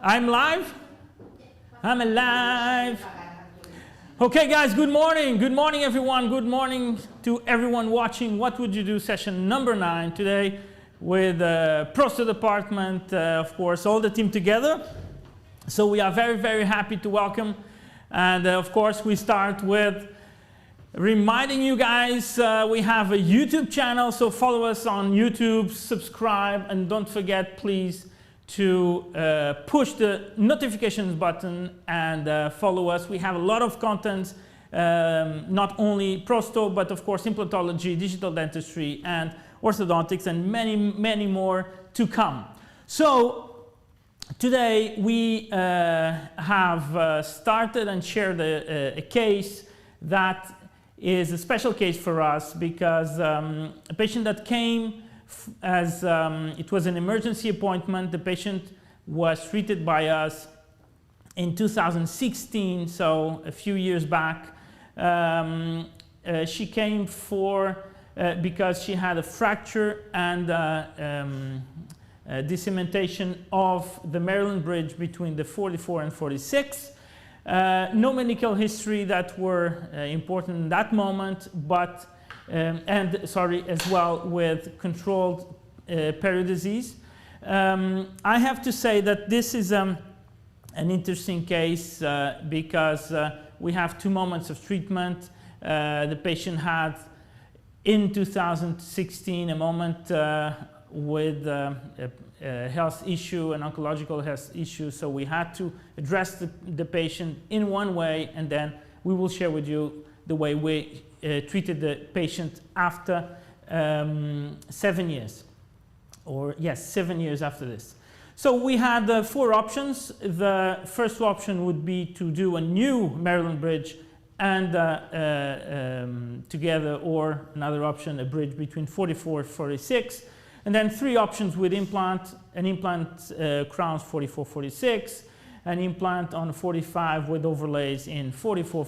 I'm live? I'm alive. Okay, guys, good morning. Good morning, everyone. Good morning to everyone watching What Would You Do session number 9 today with Prosto department, of course, all the team together. So we are very, very happy to welcome. And of course, we start with reminding you guys we have a YouTube channel, so follow us on YouTube, subscribe, and don't forget, please, to push the notifications button and follow us. We have a lot of content, not only Prosto, but of course implantology, digital dentistry, and orthodontics, and many, many more to come. So today we have started and shared a case that is a special case for us because a patient that came as it was an emergency appointment. The patient was treated by us in 2016, so a few years back. She came for because she had a fracture and dissemination of the Maryland bridge between the 44 and 46. No medical history that were important in that moment, but as well with controlled periodisease. I have to say that this is an interesting case because we have 2 moments of treatment. The patient had in 2016 a moment with a health issue, an oncological health issue, so we had to address the patient in one way, and then we will share with you the way we treated the patient after 7 years, or yes, 7 years after this. So we had 4 options. The first option would be to do a new Maryland bridge and together, or another option, a bridge between 44 and 46. And then 3 options with implant, an implant crowns 44, 46, an implant on 45 with overlays in 44,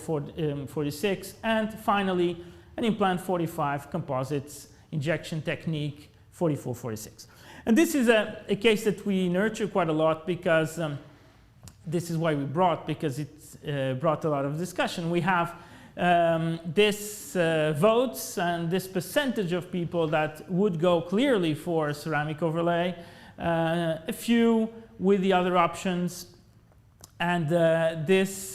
46, and finally an implant 45 composites injection technique 44, 46. And this is a case that we nurture quite a lot because this is why we brought, because it brought a lot of discussion. We have this votes and this percentage of people that would go clearly for ceramic overlay, a few with the other options, and this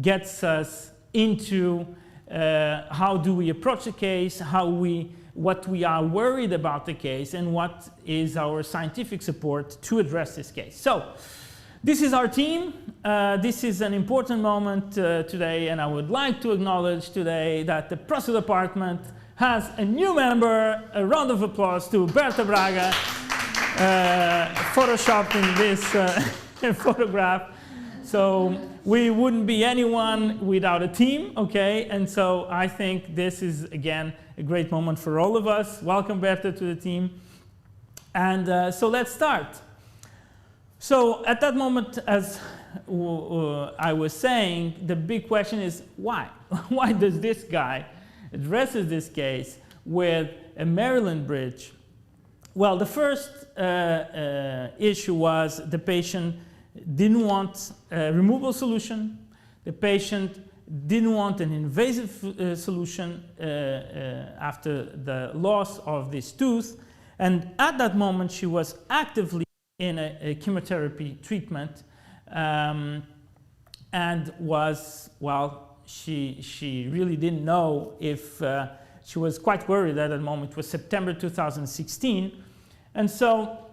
gets us into how do we approach the case, what we are worried about the case, and what is our scientific support to address this case. So this is our team. This is an important moment today, and I would like to acknowledge today that the Prosto department has a new member. A round of applause to Berta Braga, photoshopped in this photograph. So we wouldn't be anyone without a team, okay? And so I think this is, again, a great moment for all of us. Welcome, Berta, to the team. And so let's start. So at that moment, as I was saying, the big question is why? Why does this guy addresses this case with a Maryland bridge? Well, the first issue was the patient didn't want a removable solution. The patient didn't want an invasive solution after the loss of this tooth. And at that moment, she was actively in a chemotherapy treatment and was, well, she really didn't know if she was quite worried at that moment. It was September 2016. And so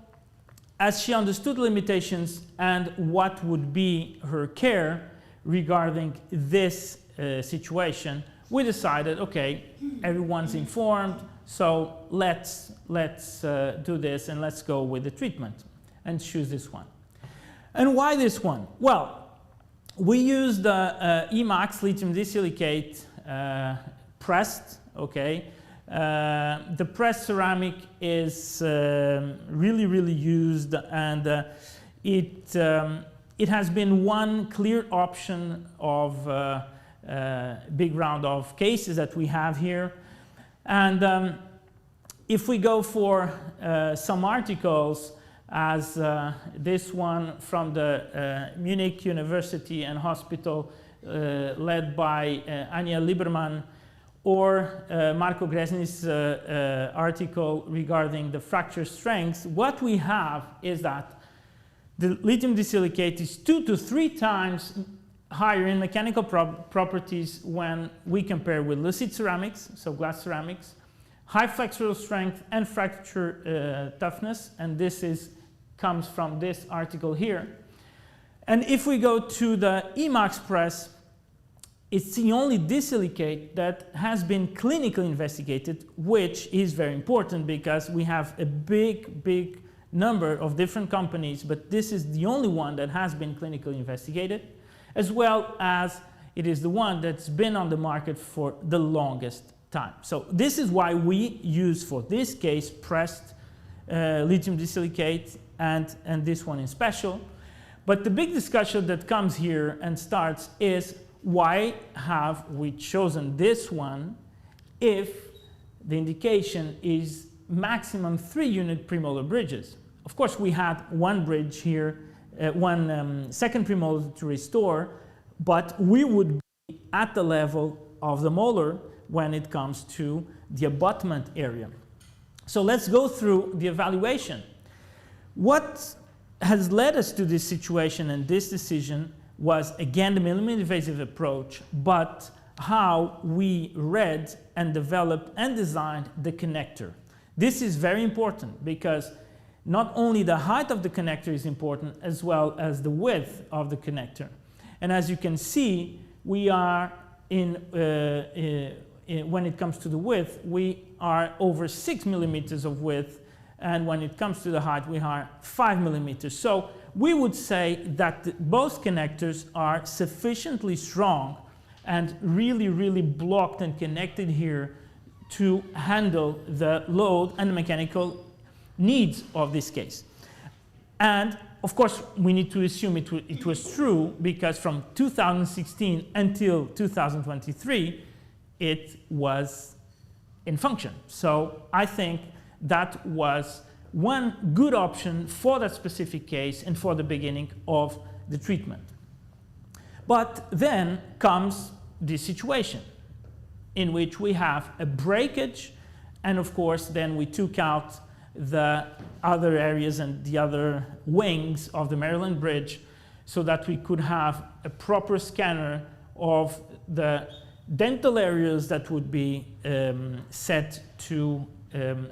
as she understood limitations and what would be her care regarding this situation, we decided, okay, everyone's informed, so let's do this and let's go with the treatment and choose this one. And why this one? Well, we used Emax lithium disilicate pressed, okay? The pressed ceramic is really, really used, and it has been one clear option of big round of cases that we have here. And if we go for some articles, as this one from the Munich University and Hospital led by Anja Lieberman, or Marco Gresni's article regarding the fracture strength. What we have is that the lithium disilicate is 2 to 3 times higher in mechanical properties when we compare with lucid ceramics, so glass ceramics, high flexural strength and fracture toughness, and this comes from this article here. And if we go to the Emax press, it's the only disilicate that has been clinically investigated, which is very important because we have a big number of different companies, but this is the only one that has been clinically investigated, as well as it is the one that's been on the market for the longest time. So this is why we use, for this case, pressed lithium disilicate and this one in special. But the big discussion that comes here and starts is, why have we chosen this one if the indication is maximum 3 unit premolar bridges? Of course, we had one bridge here, one second premolar to restore, but we would be at the level of the molar when it comes to the abutment area. So let's go through the evaluation. What has led us to this situation and this decision was, again, the minimally invasive approach, but how we read and developed and designed the connector. This is very important because not only the height of the connector is important, as well as the width of the connector. And as you can see, we are when it comes to the width, we are over 6 millimeters of width, and when it comes to the height, we are 5 millimeters. So we would say that both connectors are sufficiently strong and really blocked and connected here to handle the load and the mechanical needs of this case. And of course, we need to assume it was true, because from 2016 until 2023, it was in function. So I think that was one good option for that specific case and for the beginning of the treatment. But then comes this situation in which we have a breakage, and of course then we took out the other areas and the other wings of the Maryland Bridge so that we could have a proper scanner of the dental areas that would be set to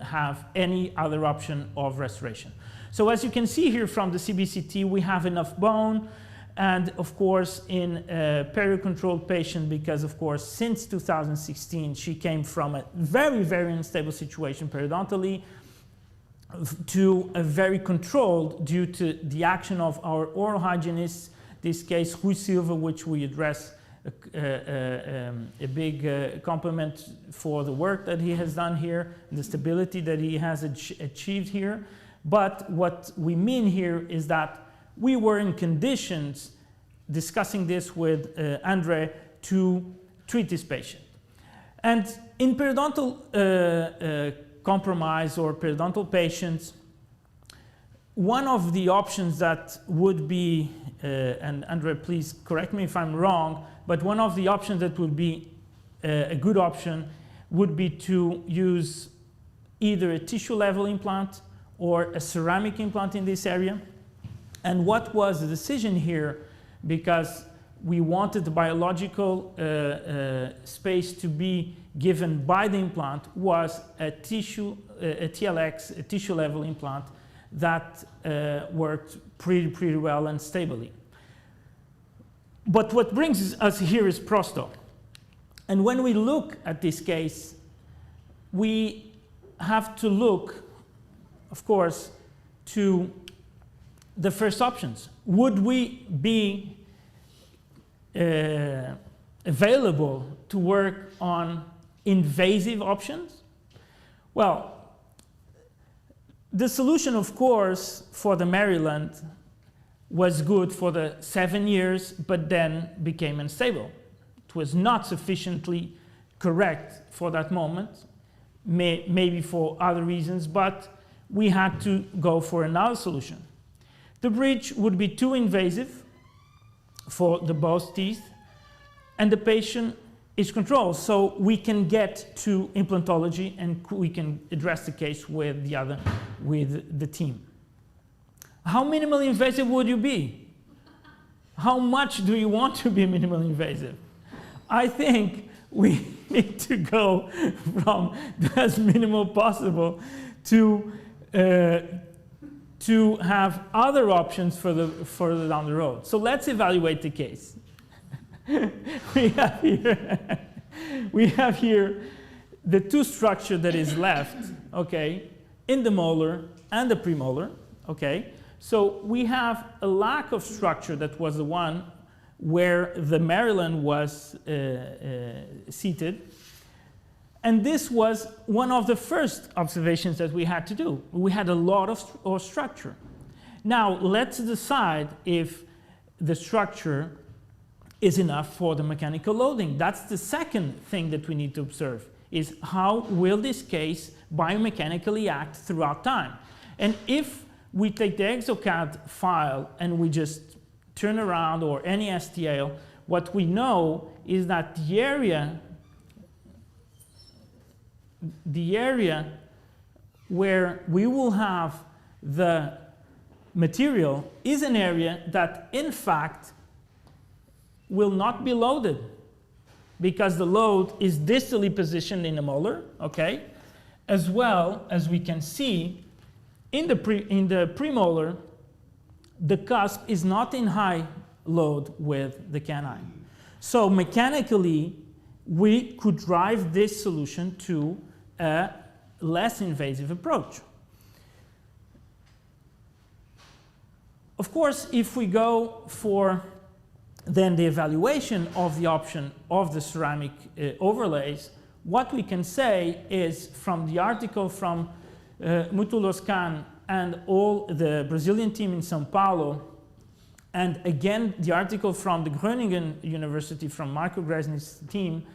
have any other option of restoration. So as you can see here from the CBCT, we have enough bone, and of course in a perio-controlled patient, because of course since 2016 she came from a very unstable situation periodontally to a very controlled due to the action of our oral hygienist, this case Rui Silva, which we address a big compliment for the work that he has done here, and the stability that he has achieved here. But what we mean here is that we were in conditions, discussing this with Andre, to treat this patient. And in periodontal compromise or periodontal patients, one of the options that would be, and Andre, please correct me if I'm wrong, but one of the options that would be a good option would be to use either a tissue level implant or a ceramic implant in this area. And what was the decision here? Because we wanted the biological space to be given by the implant, was a TLX, a tissue level implant that worked pretty well and stably. But what brings us here is prosto. And when we look at this case, we have to look, of course, to the first options. Would we be available to work on invasive options? Well, the solution, of course, for the Maryland was good for the 7 years, but then became unstable. It was not sufficiently correct for that moment, maybe for other reasons, but we had to go for another solution. The bridge would be too invasive for the both teeth, and the patient is controlled, so we can get to implantology and we can address the case with the team. How minimally invasive would you be? How much do you want to be minimally invasive? I think we need to go from as minimal possible to have other options further down the road. So let's evaluate the case. we have here the tooth structure that is left, okay, in the molar and the premolar, okay. So we have a lack of structure that was the one where the Maryland was seated. And this was one of the first observations that we had to do. We had a lot of structure. Now, let's decide if the structure is enough for the mechanical loading. That's the second thing that we need to observe, is how will this case biomechanically act throughout time. And if we take the ExoCAD file and we just turn around, or any STL, what we know is that the area where we will have the material is an area that in fact will not be loaded, because the load is distally positioned in the molar, okay? As well as we can see in the premolar, the cusp is not in high load with the canine. So mechanically, we could drive this solution to a less invasive approach. Of course, if we go for then the evaluation of the option of the ceramic overlays, what we can say is, from the article from Mutuloscan and all the Brazilian team in São Paulo, and again the article from the Groningen University from Marco Gresny's team,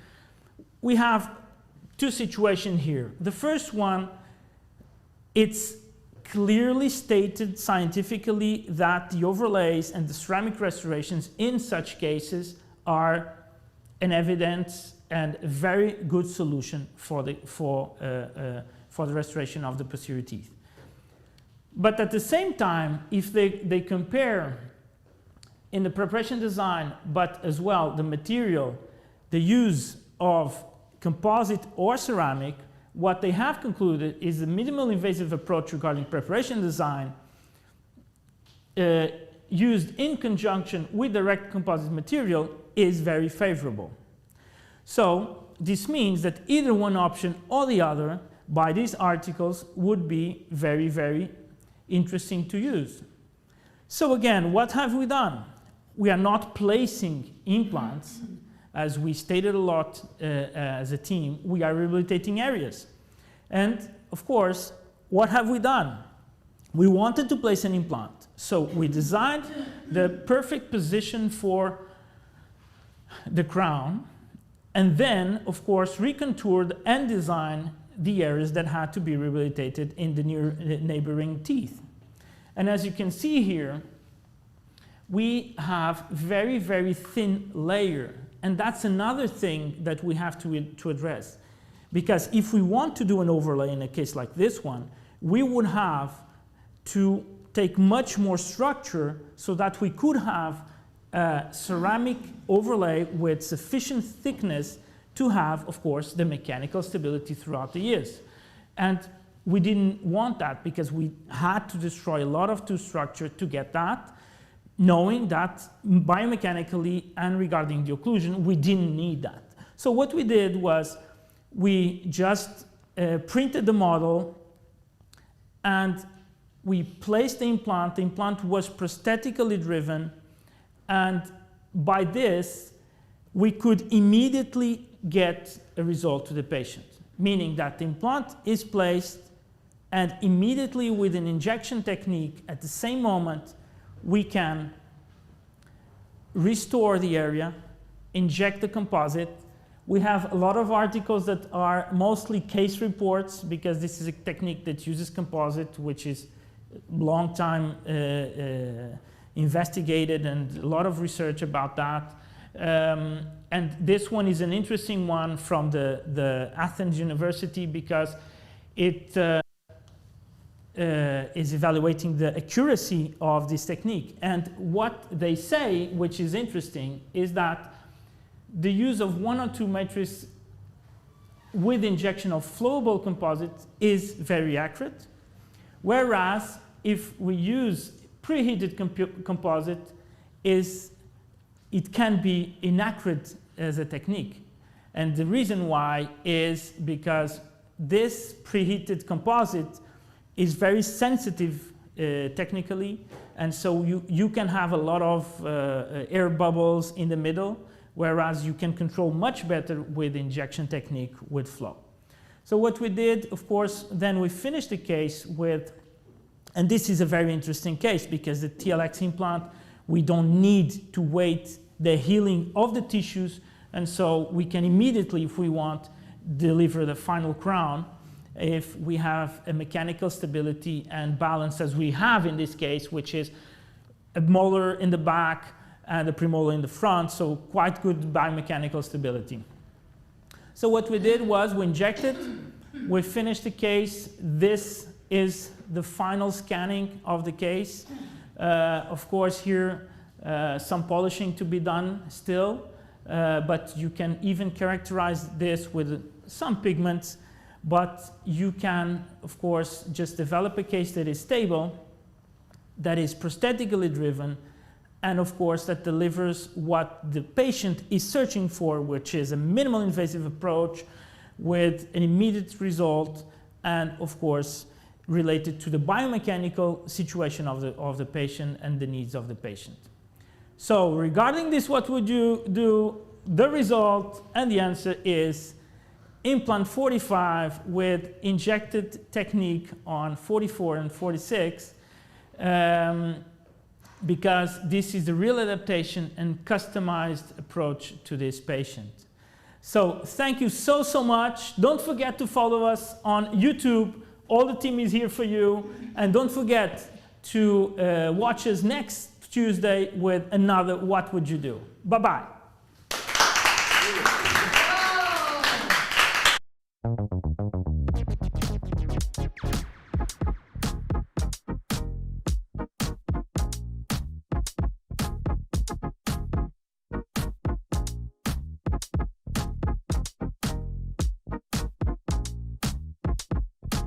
we have two situations here. The first one, it's clearly stated scientifically that the overlays and the ceramic restorations in such cases are an evidence and a very good solution for the restoration of the posterior teeth. But at the same time, if they compare in the preparation design, but as well the material, the use of composite or ceramic, what they have concluded is the minimal invasive approach regarding preparation design used in conjunction with direct composite material is very favorable. So this means that either one option or the other by these articles would be very, very interesting to use. So again, what have we done? We are not placing implants, as we stated a lot as a team. We are rehabilitating areas. And of course, what have we done? We wanted to place an implant. So we designed the perfect position for the crown, and then, of course, recontoured and designed the areas that had to be rehabilitated in the neighboring teeth. And as you can see here, we have very, very thin layer. And that's another thing that we have to address. Because if we want to do an overlay in a case like this one, we would have to take much more structure so that we could have a ceramic overlay with sufficient thickness to have, of course, the mechanical stability throughout the years. And we didn't want that because we had to destroy a lot of tooth structure to get that, knowing that biomechanically and regarding the occlusion, we didn't need that. So what we did was we just printed the model and we placed the implant. The implant was prosthetically driven, and by this, we could immediately get a result to the patient, meaning that the implant is placed and immediately with an injection technique at the same moment, we can restore the area, inject the composite. We have a lot of articles that are mostly case reports, because this is a technique that uses composite, which is long time investigated, and a lot of research about that. And this one is an interesting one from the Athens University, because it is evaluating the accuracy of this technique. And what they say, which is interesting, is that the use of 1 or 2 matrices with injection of flowable composite is very accurate, whereas if we use preheated composite, it can be inaccurate as a technique. And the reason why is because this preheated composite is very sensitive technically, and so you can have a lot of air bubbles in the middle, whereas you can control much better with injection technique with flow. So what we did, of course, then we finished the case with, and this is a very interesting case, because the TLX implant, we don't need to wait the healing of the tissues, and so we can immediately, if we want, deliver the final crown if we have a mechanical stability and balance as we have in this case, which is a molar in the back and a premolar in the front, so quite good biomechanical stability. So what we did was we injected, we finished the case. This is the final scanning of the case. Of course, here some polishing to be done still, but you can even characterize this with some pigments, but you can, of course, just develop a case that is stable, that is prosthetically driven, and of course that delivers what the patient is searching for, which is a minimal invasive approach with an immediate result, and of course related to the biomechanical situation of the patient and the needs of the patient. So regarding this, what would you do? The result and the answer is implant 45 with injected technique on 44 and 46, because this is the real adaptation and customized approach to this patient. So thank you so much. Don't forget to follow us on YouTube. All the team is here for you. And don't forget to watch us next Tuesday with another What Would You Do? Bye-bye.